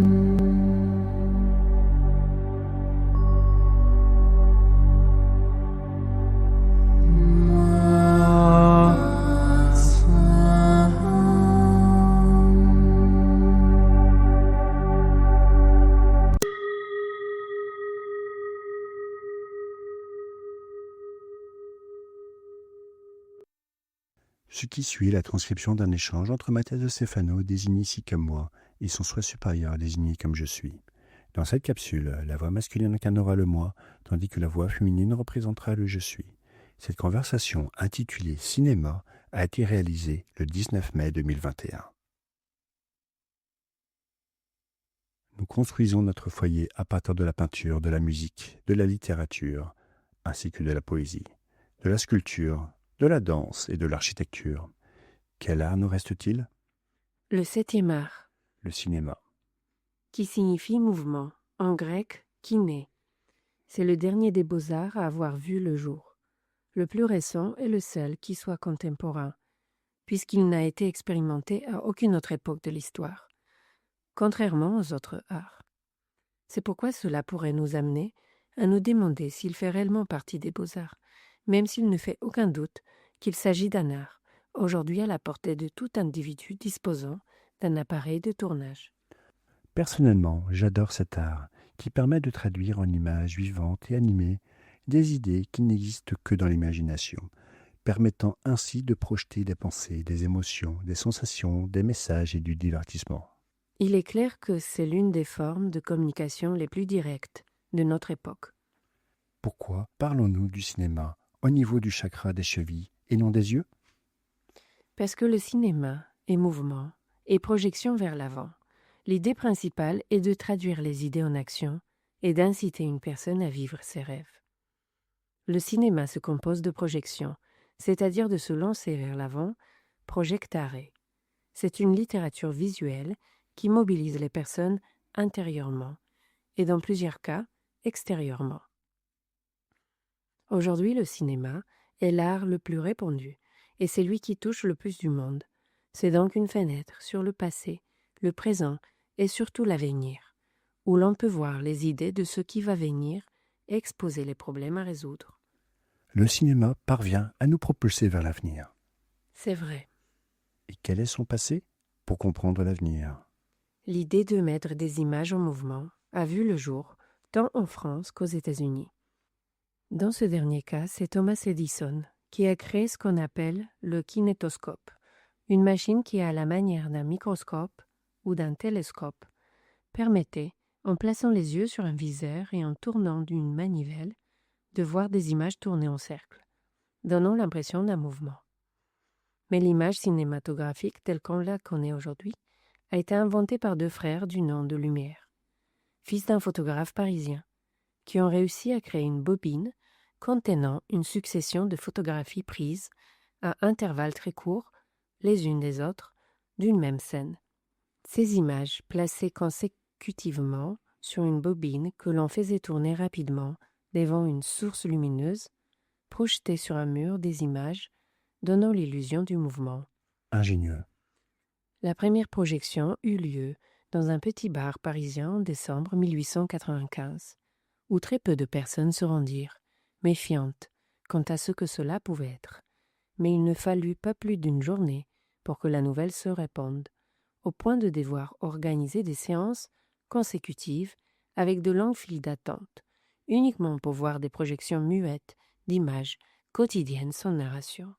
Ce qui suit est la transcription d'un échange entre Mathias de Stefano, désigné ici comme moi, et son soi supérieur, désigné comme je suis. Dans cette capsule, la voix masculine incarnera le moi, tandis que la voix féminine représentera le je suis. Cette conversation, intitulée Cinéma, a été réalisée le 19 mai 2021. Nous construisons notre foyer à partir de la peinture, de la musique, de la littérature, ainsi que de la poésie, de la sculpture, de la danse et de l'architecture. Quel art nous reste-t-il ? Le 7e art, Le cinéma. qui signifie mouvement, en grec kiné. C'est le dernier des beaux-arts à avoir vu le jour. Le plus récent est le seul qui soit contemporain, puisqu'il n'a été expérimenté à aucune autre époque de l'histoire, contrairement aux autres arts. C'est pourquoi cela pourrait nous amener à nous demander s'il fait réellement partie des beaux-arts, même s'il ne fait aucun doute qu'il s'agit d'un art, aujourd'hui à la portée de tout individu disposant d'un appareil de tournage. Personnellement, j'adore cet art qui permet de traduire en images vivantes et animées des idées qui n'existent que dans l'imagination, permettant ainsi de projeter des pensées, des émotions, des sensations, des messages et du divertissement. Il est clair que c'est l'une des formes de communication les plus directes de notre époque. Pourquoi parlons-nous du cinéma au niveau du chakra des chevilles et non des yeux ? Parce que le cinéma est mouvement et projection vers l'avant. L'idée principale est de traduire les idées en action et d'inciter une personne à vivre ses rêves. Le cinéma se compose de projection, c'est-à-dire de se lancer vers l'avant, projectare. C'est une littérature visuelle qui mobilise les personnes intérieurement et dans plusieurs cas extérieurement. Aujourd'hui, le cinéma est l'art le plus répandu et c'est lui qui touche le plus du monde. C'est donc une fenêtre sur le passé, le présent et surtout l'avenir, où l'on peut voir les idées de ce qui va venir et exposer les problèmes à résoudre. Le cinéma parvient à nous propulser vers l'avenir. C'est vrai. Et quel est son passé ? Pour comprendre l'avenir. L'idée de mettre des images en mouvement a vu le jour tant en France qu'aux États-Unis. Dans ce dernier cas, c'est Thomas Edison qui a créé ce qu'on appelle le kinétoscope, une machine qui, à la manière d'un microscope ou d'un télescope, permettait, en plaçant les yeux sur un viseur et en tournant d'une manivelle, de voir des images tourner en cercle, donnant l'impression d'un mouvement. Mais l'image cinématographique telle qu'on la connaît aujourd'hui a été inventée par deux frères du nom de Lumière, fils d'un photographe parisien, qui ont réussi à créer une bobine contenant une succession de photographies prises à intervalles très courts, les unes des autres, d'une même scène. Ces images, placées consécutivement sur une bobine que l'on faisait tourner rapidement devant une source lumineuse, projetaient sur un mur des images donnant l'illusion du mouvement. Ingénieux. La première projection eut lieu dans un petit bar parisien en décembre 1895, où très peu de personnes se rendirent, méfiantes quant à ce que cela pouvait être. Mais il ne fallut pas plus d'une journée pour que la nouvelle se répande, au point de devoir organiser des séances consécutives avec de longues files d'attente, uniquement pour voir des projections muettes d'images quotidiennes sans narration.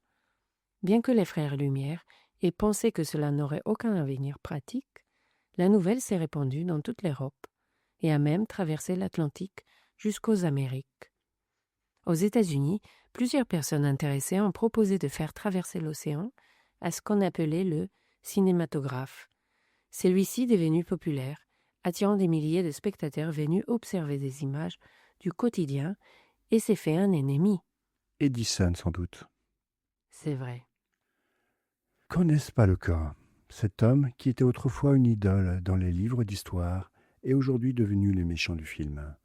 Bien que les frères Lumière aient pensé que cela n'aurait aucun avenir pratique, la nouvelle s'est répandue dans toute l'Europe et a même traversé l'Atlantique jusqu'aux Amériques. Aux États-Unis, plusieurs personnes intéressées ont proposé de faire traverser l'océan à ce qu'on appelait le cinématographe. Celui-ci devenu populaire, attirant des milliers de spectateurs venus observer des images du quotidien et s'est fait un ennemi. Edison, sans doute. C'est vrai. Qu'en est-ce pas le cas ? Cet homme, qui était autrefois une idole dans les livres d'histoire, est aujourd'hui devenu le méchant du film.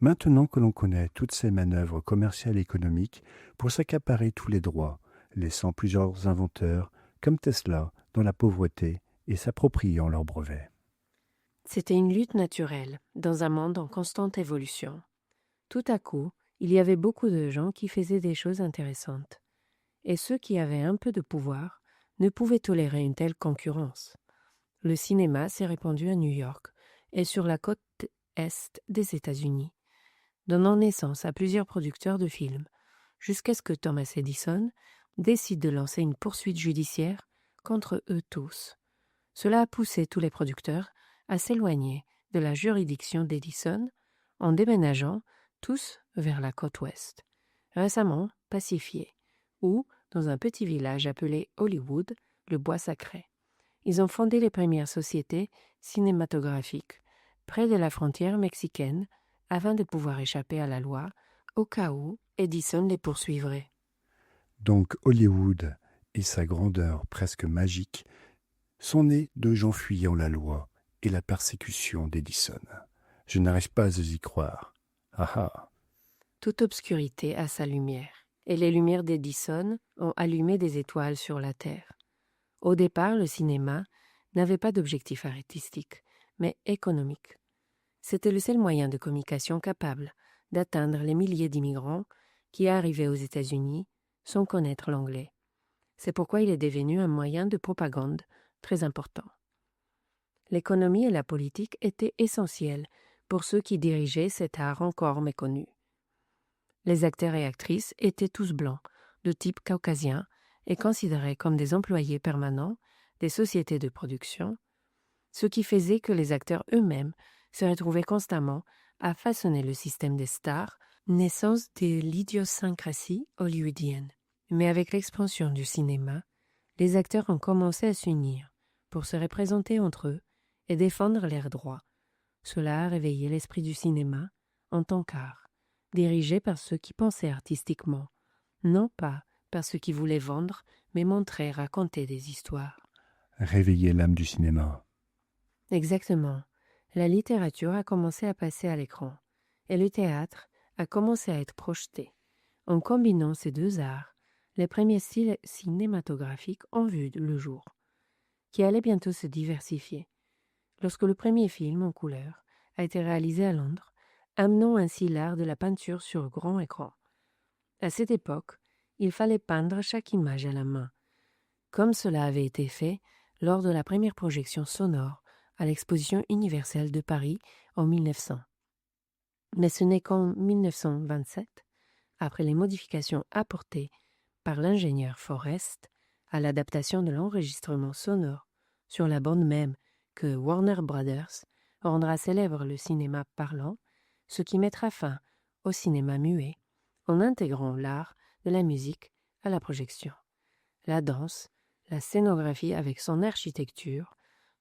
Maintenant que l'on connaît toutes ces manœuvres commerciales et économiques pour s'accaparer tous les droits, laissant plusieurs inventeurs, comme Tesla, dans la pauvreté et s'appropriant leurs brevets. c'était une lutte naturelle, dans un monde en constante évolution. Tout à coup, il y avait beaucoup de gens qui faisaient des choses intéressantes. Et ceux qui avaient un peu de pouvoir ne pouvaient tolérer une telle concurrence. Le cinéma s'est répandu à New York et sur la côte est des États-Unis, donnant naissance à plusieurs producteurs de films, jusqu'à ce que Thomas Edison décide de lancer une poursuite judiciaire contre eux tous. Cela a poussé tous les producteurs à s'éloigner de la juridiction d'Edison en déménageant tous vers la côte ouest, récemment pacifiée, ou dans un petit village appelé Hollywood, le bois sacré. Ils ont fondé les premières sociétés cinématographiques près de la frontière mexicaine afin de pouvoir échapper à la loi au cas où Edison les poursuivrait. Donc Hollywood et sa grandeur presque magique sont nés de gens fuyant la loi et la persécution d'Edison. Je n'arrive pas à y croire. Ah ah. Toute obscurité a sa lumière, et les lumières d'Edison ont allumé des étoiles sur la Terre. Au départ, le cinéma n'avait pas d'objectif artistique, mais économique. C'était le seul moyen de communication capable d'atteindre les milliers d'immigrants qui arrivaient aux États-Unis sans connaître l'anglais. C'est pourquoi il est devenu un moyen de propagande très important. L'économie et la politique étaient essentielles pour ceux qui dirigeaient cet art encore méconnu. Les acteurs et actrices étaient tous blancs, de type caucasien, et considérés comme des employés permanents des sociétés de production, ce qui faisait que les acteurs eux-mêmes se retrouvaient constamment à façonner le système des stars, naissance de l'idiosyncrasie hollywoodienne. Mais avec l'expansion du cinéma, les acteurs ont commencé à s'unir pour se représenter entre eux et défendre leurs droits. Cela a réveillé l'esprit du cinéma en tant qu'art, dirigé par ceux qui pensaient artistiquement, non pas par ceux qui voulaient vendre, mais montrer, raconter des histoires. Réveiller l'âme du cinéma. Exactement. La littérature a commencé à passer à l'écran, et le théâtre a commencé à être projeté. En combinant ces deux arts, les premiers styles cinématographiques ont vu le jour, qui allaient bientôt se diversifier. Lorsque le premier film en couleur a été réalisé à Londres, amenant ainsi l'art de la peinture sur grand écran. À cette époque, il fallait peindre chaque image à la main, comme cela avait été fait lors de la première projection sonore à l'Exposition universelle de Paris en 1900. Mais ce n'est qu'en 1927, après les modifications apportées par l'ingénieur Forrest à l'adaptation de l'enregistrement sonore sur la bande même, que Warner Brothers rendra célèbre le cinéma parlant, ce qui mettra fin au cinéma muet, en intégrant l'art de la musique à la projection. La danse, la scénographie avec son architecture,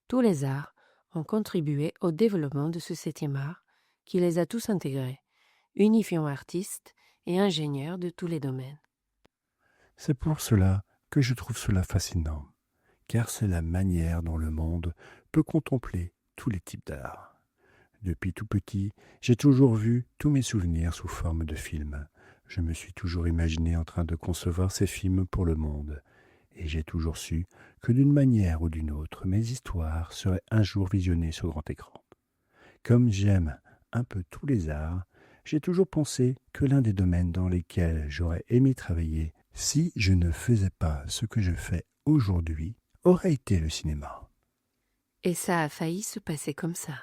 tous les arts ont contribué au développement de ce 7e art qui les a tous intégrés, unifiant artistes et ingénieurs de tous les domaines. C'est pour cela que je trouve cela fascinant, car c'est la manière dont le monde peut contempler tous les types d'art. Depuis tout petit, j'ai toujours vu tous mes souvenirs sous forme de films. Je me suis toujours imaginé en train de concevoir ces films pour le monde, et j'ai toujours su que d'une manière ou d'une autre, mes histoires seraient un jour visionnées sur grand écran. Comme j'aime un peu tous les arts, j'ai toujours pensé que l'un des domaines dans lesquels j'aurais aimé travailler, si je ne faisais pas ce que je fais aujourd'hui, aurait été le cinéma. Et ça a failli se passer comme ça.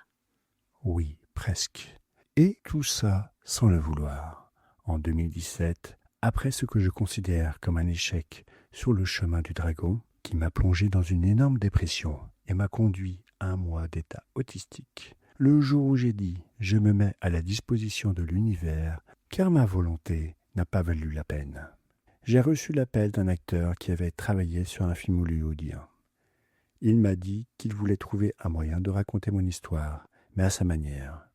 Oui, presque. Et tout ça sans le vouloir. En 2017, après ce que je considère comme un échec sur le chemin du dragon, qui m'a plongé dans une énorme dépression et m'a conduit à un mois d'état autistique, le jour où j'ai dit « je me mets à la disposition de l'univers » car ma volonté n'a pas valu la peine. J'ai reçu l'appel d'un acteur qui avait travaillé sur un film hollywoodien. Il m'a dit qu'il voulait trouver un moyen de raconter mon histoire, mais à sa manière.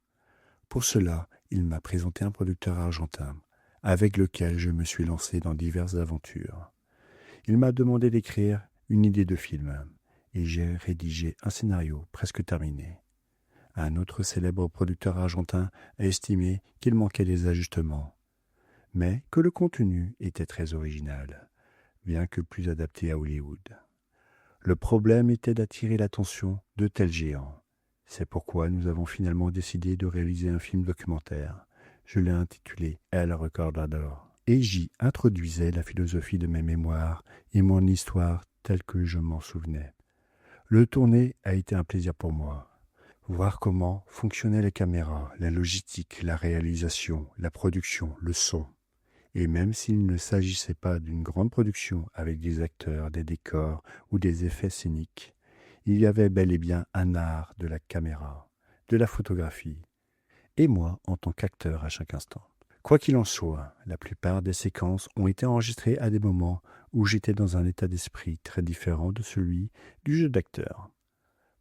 Pour cela, il m'a présenté un producteur argentin, avec lequel je me suis lancé dans diverses aventures. Il m'a demandé d'écrire une idée de film, et j'ai rédigé un scénario presque terminé. Un autre célèbre producteur argentin a estimé qu'il manquait des ajustements, mais que le contenu était très original, bien que plus adapté à Hollywood. Le problème était d'attirer l'attention de tels géants. C'est pourquoi nous avons finalement décidé de réaliser un film documentaire. Je l'ai intitulé « El Recordador » et j'y introduisais la philosophie de mes mémoires et mon histoire telle que je m'en souvenais. Le tourner a été un plaisir pour moi. Voir comment fonctionnaient les caméras, la logistique, la réalisation, la production, le son. Et même s'il ne s'agissait pas d'une grande production avec des acteurs, des décors ou des effets scéniques, il y avait bel et bien un art de la caméra, de la photographie, et moi en tant qu'acteur à chaque instant. Quoi qu'il en soit, la plupart des séquences ont été enregistrées à des moments où j'étais dans un état d'esprit très différent de celui du jeu d'acteur.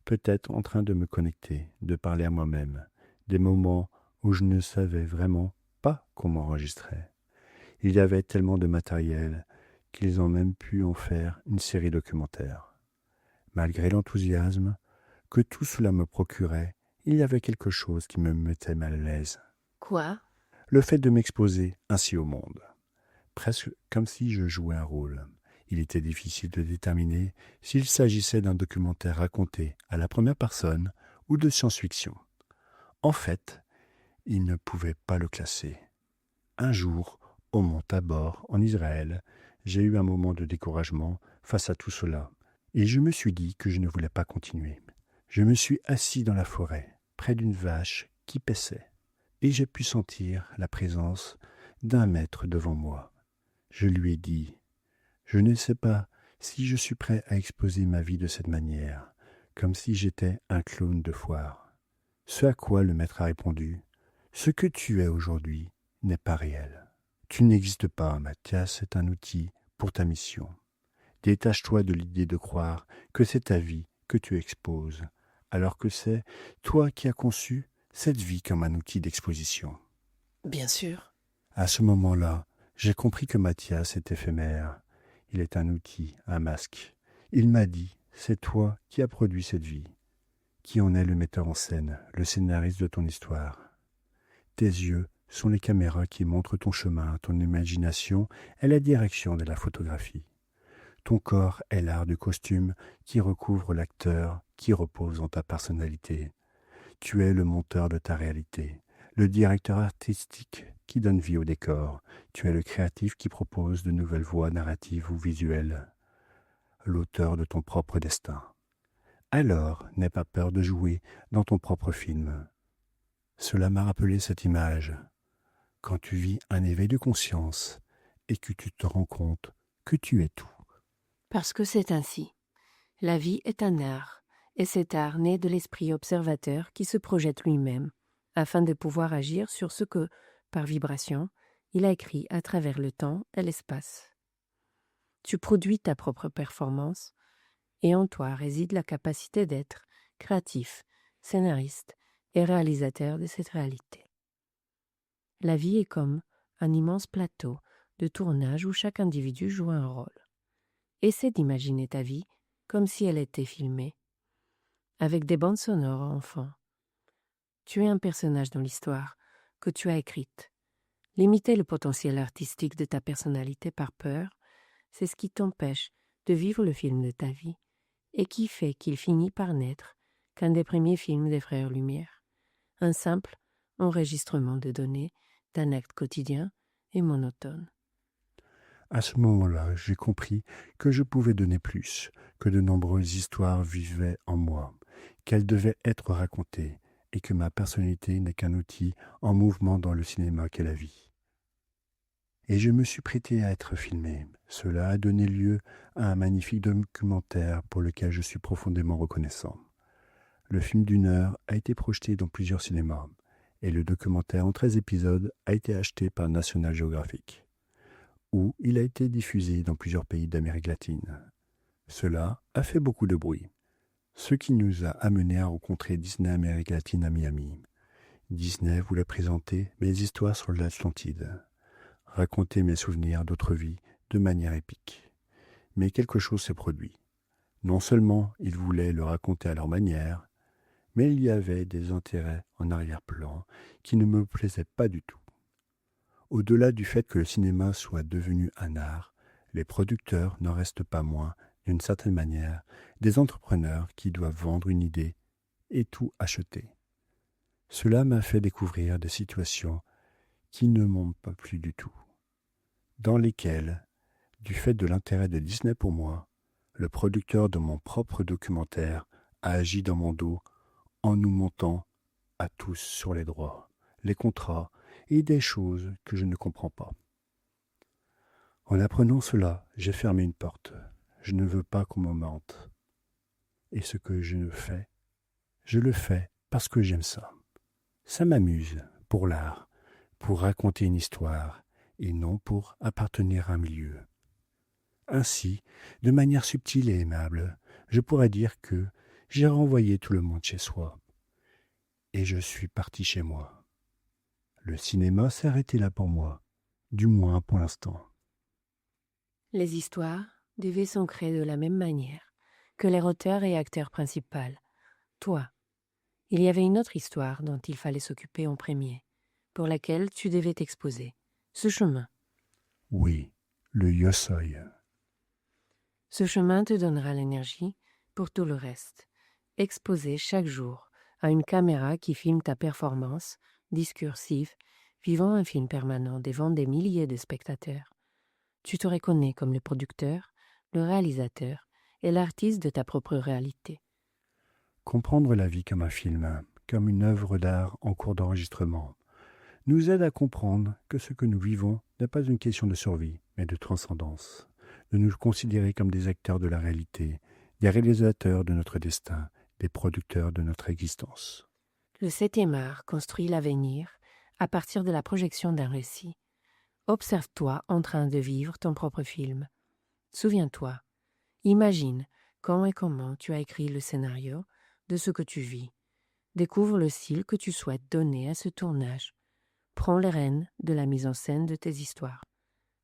Peut-être en train de me connecter, de parler à moi-même, des moments où je ne savais vraiment pas comment enregistrer. Il y avait tellement de matériel qu'ils ont même pu en faire une série documentaire. Malgré l'enthousiasme que tout cela me procurait, il y avait quelque chose qui me mettait mal à l'aise. Quoi? Le fait de m'exposer ainsi au monde. Presque comme si je jouais un rôle. Il était difficile de déterminer s'il s'agissait d'un documentaire raconté à la première personne ou de science-fiction. En fait, il ne pouvait pas le classer. Un jour, au mont Tabor, en Israël, j'ai eu un moment de découragement face à tout cela, et je me suis dit que je ne voulais pas continuer. Je me suis assis dans la forêt, près d'une vache qui paissait, et j'ai pu sentir la présence d'un maître devant moi. Je lui ai dit « Je ne sais pas si je suis prêt à exposer ma vie de cette manière, comme si j'étais un clown de foire. » Ce à quoi le maître a répondu « Ce que tu es aujourd'hui n'est pas réel. Tu n'existes pas, Mathias, c'est un outil pour ta mission. Détache-toi de l'idée de croire que c'est ta vie que tu exposes, alors que c'est toi qui as conçu cette vie comme un outil d'exposition. » Bien sûr. À ce moment-là, j'ai compris que Mathias est éphémère. Il est un outil, un masque. Il m'a dit, c'est toi qui as produit cette vie, qui en est le metteur en scène, le scénariste de ton histoire. Tes yeux sont les caméras qui montrent ton chemin, ton imagination est la direction de la photographie. Ton corps est l'art du costume qui recouvre l'acteur qui repose en ta personnalité. Tu es le monteur de ta réalité, le directeur artistique qui donne vie au décor. Tu es le créatif qui propose de nouvelles voies narratives ou visuelles, l'auteur de ton propre destin. Alors, n'aie pas peur de jouer dans ton propre film. Cela m'a rappelé cette image. Quand tu vis un éveil de conscience et que tu te rends compte que tu es tout. Parce que c'est ainsi. La vie est un art, et cet art naît de l'esprit observateur qui se projette lui-même, afin de pouvoir agir sur ce que, par vibration, il a écrit à travers le temps et l'espace. Tu produis ta propre performance, et en toi réside la capacité d'être créatif, scénariste et réalisateur de cette réalité. La vie est comme un immense plateau de tournage où chaque individu joue un rôle. Essaie d'imaginer ta vie comme si elle était filmée, avec des bandes sonores en fond. Tu es un personnage dans l'histoire que tu as écrite. Limiter le potentiel artistique de ta personnalité par peur, c'est ce qui t'empêche de vivre le film de ta vie et qui fait qu'il finit par naître qu'un des premiers films des Frères Lumière, un simple enregistrement de données d'un acte quotidien et monotone. À ce moment-là, j'ai compris que je pouvais donner plus, que de nombreuses histoires vivaient en moi, qu'elles devaient être racontées, et que ma personnalité n'est qu'un outil en mouvement dans le cinéma qu'est la vie. Et je me suis prêté à être filmé. Cela a donné lieu à un magnifique documentaire pour lequel je suis profondément reconnaissant. Le film d'1 heure a été projeté dans plusieurs cinémas, et le documentaire en 13 épisodes a été acheté par National Geographic, où il a été diffusé dans plusieurs pays d'Amérique latine. Cela a fait beaucoup de bruit, ce qui nous a amenés à rencontrer Disney Amérique latine à Miami. Disney voulait présenter mes histoires sur l'Atlantide, raconter mes souvenirs d'autres vies de manière épique. Mais quelque chose s'est produit. Non seulement ils voulaient le raconter à leur manière, mais il y avait des intérêts en arrière-plan qui ne me plaisaient pas du tout. Au-delà du fait que le cinéma soit devenu un art, les producteurs n'en restent pas moins, d'une certaine manière, des entrepreneurs qui doivent vendre une idée et tout acheter. Cela m'a fait découvrir des situations qui ne m'ont pas plu du tout, dans lesquelles, du fait de l'intérêt de Disney pour moi, le producteur de mon propre documentaire a agi dans mon dos en nous montant à tous sur les droits, les contrats et des choses que je ne comprends pas. En apprenant cela, j'ai fermé une porte. Je ne veux pas qu'on me mente. Et ce que je le fais parce que j'aime ça. Ça m'amuse, pour l'art, pour raconter une histoire, et non pour appartenir à un milieu. Ainsi, de manière subtile et aimable, je pourrais dire que j'ai renvoyé tout le monde chez soi, et je suis parti chez moi. Le cinéma s'est arrêté là pour moi, du moins pour l'instant. Les histoires devaient s'ancrer de la même manière que les auteurs et acteurs principaux. Toi, il y avait une autre histoire dont il fallait s'occuper en premier, pour laquelle tu devais t'exposer. Ce chemin. Oui, le Yosoi. Ce chemin te donnera l'énergie pour tout le reste. Exposé chaque jour à une caméra qui filme ta performance, discursive, vivant un film permanent devant des milliers de spectateurs. Tu te reconnais comme le producteur, le réalisateur et l'artiste de ta propre réalité. Comprendre la vie comme un film, comme une œuvre d'art en cours d'enregistrement, nous aide à comprendre que ce que nous vivons n'est pas une question de survie, mais de transcendance, de nous considérer comme des acteurs de la réalité, des réalisateurs de notre destin, des producteurs de notre existence. Le 7e art construit l'avenir à partir de la projection d'un récit. Observe-toi en train de vivre ton propre film. Souviens-toi, imagine quand et comment tu as écrit le scénario de ce que tu vis. Découvre le style que tu souhaites donner à ce tournage. Prends les rênes de la mise en scène de tes histoires.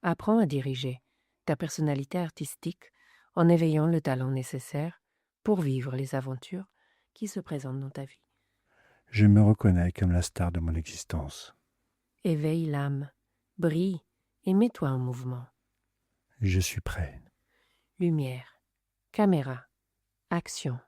Apprends à diriger ta personnalité artistique en éveillant le talent nécessaire pour vivre les aventures qui se présentent dans ta vie. Je me reconnais comme la star de mon existence. Éveille l'âme, brille et mets-toi en mouvement. Je suis prêt. Lumière, caméra, action.